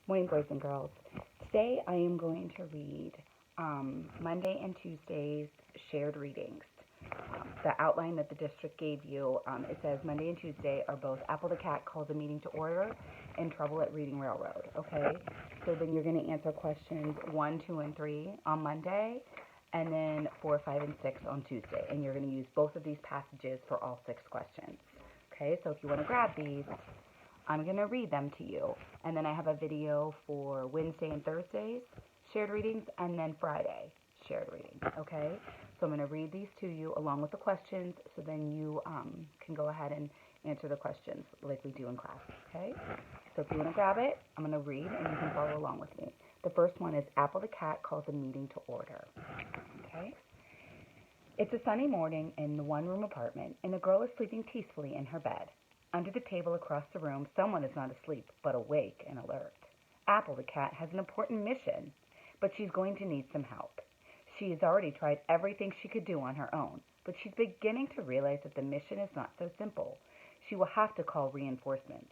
Morning, boys and girls. Today I am going to read Monday and Tuesday's shared readings. The outline that the district gave you, it says Monday and Tuesday are both Apple the Cat calls a meeting to order and Trouble at Reading Railroad. Okay, so then you're going to answer questions 1, 2, and 3 on Monday, and then 4, 5, and 6 on Tuesday. And you're going to use both of these passages for all 6 questions. Okay, so if you want to grab these, I'm going to read them to you. And then I have a video for Wednesday and Thursdays, shared readings, and then Friday, shared readings, okay? So I'm going to read these to you along with the questions, so then you can go ahead and answer the questions like we do in class, okay? So if you want to grab it, I'm going to read, and you can follow along with me. The first one is Apple the Cat calls a meeting to order, okay? It's a sunny morning in the one-room apartment, and the girl is sleeping peacefully in her bed. Under the table across the room, someone is not asleep, but awake and alert. Apple the cat has an important mission, but she's going to need some help. She has already tried everything she could do on her own, but she's beginning to realize that the mission is not so simple. She will have to call reinforcements.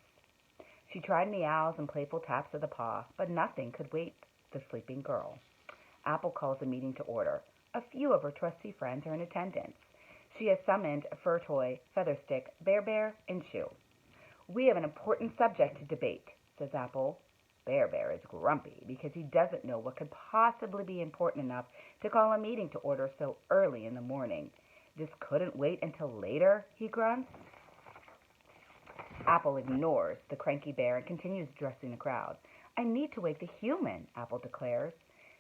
She tried meows and playful taps of the paw, but nothing could wake the sleeping girl. Apple calls a meeting to order. A few of her trusty friends are in attendance. She has summoned Furtoy, Featherstick, Bear, and Shoe. We have an important subject to debate, says Apple. Bear is grumpy because he doesn't know what could possibly be important enough to call a meeting to order so early in the morning. This couldn't wait until later, he grunts. Apple ignores the cranky bear and continues addressing the crowd. I need to wake the human, Apple declares.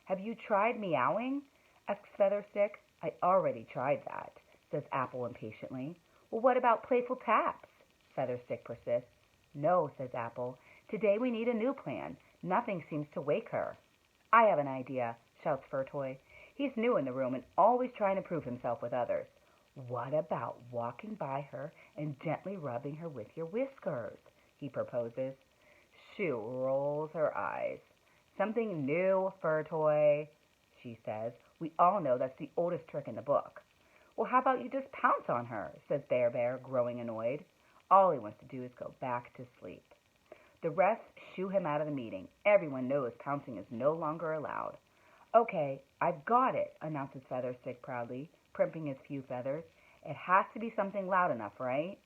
Have you tried meowing? Asks Featherstick. I already tried that, says Apple impatiently. Well, what about playful taps? Featherstick persists. No, says Apple. Today we need a new plan. Nothing seems to wake her. I have an idea, shouts Furtoy. He's new in the room and always trying to prove himself with others. What about walking by her and gently rubbing her with your whiskers? He proposes. Shoe rolls her eyes. Something new, Furtoy, she says. We all know that's the oldest trick in the book. Well, how about you just pounce on her, says Bear, growing annoyed. All he wants to do is go back to sleep. The rest shoo him out of the meeting. Everyone knows pouncing is no longer allowed. Okay, I've got it, announces Featherstick proudly, primping his few feathers. It has to be something loud enough, right?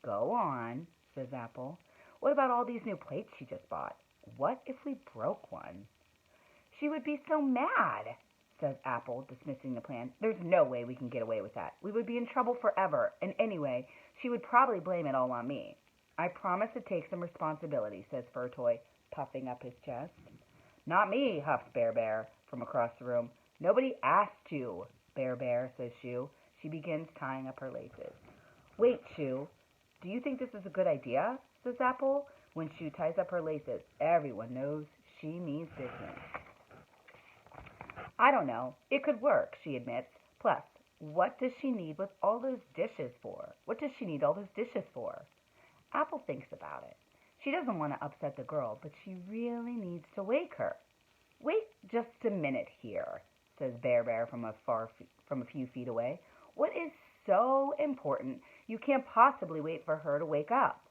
Go on, says Apple. What about all these new plates she just bought? What if we broke one? She would be so mad, says Apple, dismissing the plan. There's no way we can get away with that. We would be in trouble forever, and anyway, she would probably blame it all on me. I promise to take some responsibility, says Furtoy, puffing up his chest. Not me, huffs Bear from across the room. Nobody asked you, Bear, says Shoe. She begins tying up her laces. Wait, Shoe, do you think this is a good idea? Says Apple. When Shoe ties up her laces, everyone knows she means business. I don't know. It could work, she admits. Plus, what does she need with all those dishes for? What does she need all those dishes for? Apple thinks about it. She doesn't want to upset the girl, but she really needs to wake her. Wait just a minute here, says Bear from a few feet away. What is so important you can't possibly wait for her to wake up?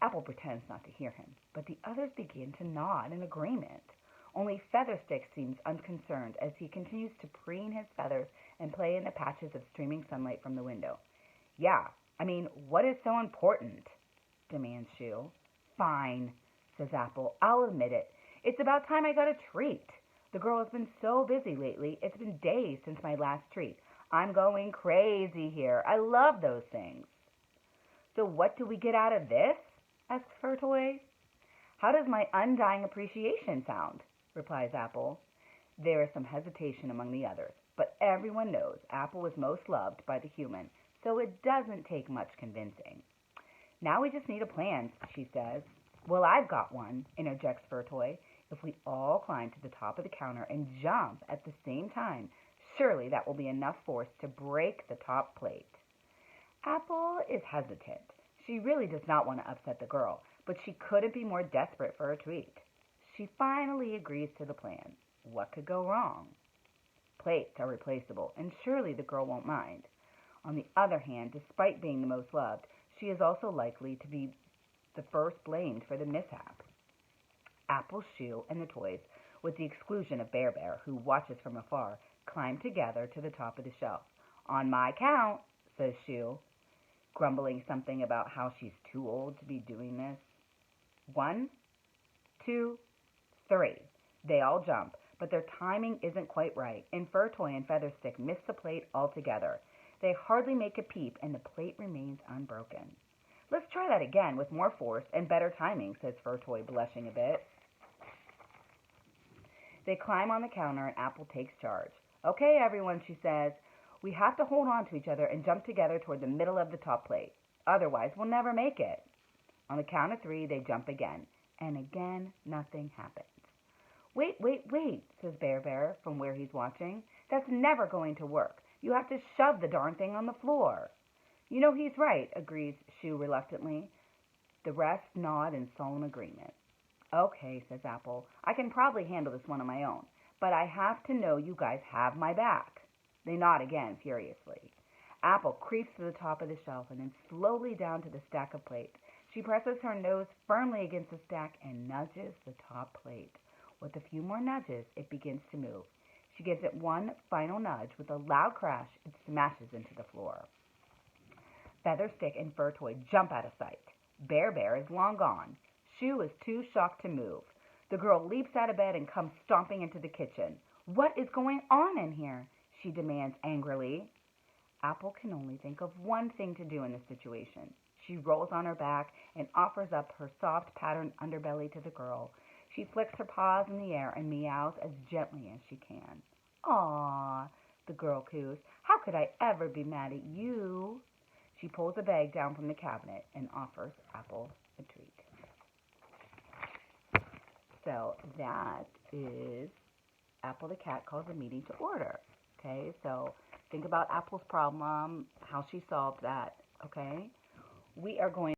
Apple pretends not to hear him, but the others begin to nod in agreement. Only Featherstick seems unconcerned as he continues to preen his feathers and play in the patches of streaming sunlight from the window. Yeah, what is so important? Demands Shoe. Fine, says Apple. I'll admit it. It's about time I got a treat. The girl has been so busy lately. It's been days since my last treat. I'm going crazy here. I love those things. So what do we get out of this? Asks Furtoy. How does my undying appreciation sound? Replies Apple. There is some hesitation among the others, but everyone knows Apple is most loved by the human, so it doesn't take much convincing. Now we just need a plan, she says. Well, I've got one, interjects Furtoy. If we all climb to the top of the counter and jump at the same time, surely that will be enough force to break the top plate. Apple is hesitant. She really does not want to upset the girl, but she couldn't be more desperate for a treat. She finally agrees to the plan. What could go wrong? Plates are replaceable, and surely the girl won't mind. On the other hand, despite being the most loved, she is also likely to be the first blamed for the mishap. Apple, Shoe, and the toys, with the exclusion of Bear, who watches from afar, climb together to the top of the shelf. On my count, says Shoe, grumbling something about how she's too old to be doing this. 1, 2, 3. They all jump, but their timing isn't quite right, and Fur Toy and Featherstick miss the plate altogether. They hardly make a peep, and the plate remains unbroken. Let's try that again with more force and better timing, says Fur Toy, blushing a bit. They climb on the counter, and Apple takes charge. Okay, everyone, she says. We have to hold on to each other and jump together toward the middle of the top plate. Otherwise, we'll never make it. On the count of 3, they jump again. And again, nothing happens. Wait, says Bear from where he's watching. That's never going to work. You have to shove the darn thing on the floor. You know he's right, agrees Shoe reluctantly. The rest nod in solemn agreement. Okay, says Apple. I can probably handle this one on my own, but I have to know you guys have my back. They nod again, furiously. Apple creeps to the top of the shelf and then slowly down to the stack of plates. She presses her nose firmly against the stack and nudges the top plate. With a few more nudges, it begins to move. She gives it one final nudge. With a loud crash, it smashes into the floor. Featherstick and Fur Toy jump out of sight. Bear is long gone. Shoe is too shocked to move. The girl leaps out of bed and comes stomping into the kitchen. What is going on in here? She demands angrily. Apple can only think of one thing to do in this situation. She rolls on her back and offers up her soft patterned underbelly to the girl. She flicks her paws in the air and meows as gently as she can. "Aw," the girl coos. "How could I ever be mad at you?" She pulls a bag down from the cabinet and offers Apple a treat. So that is Apple the cat calls a meeting to order. Okay, so think about Apple's problem, how she solved that. Okay, we are going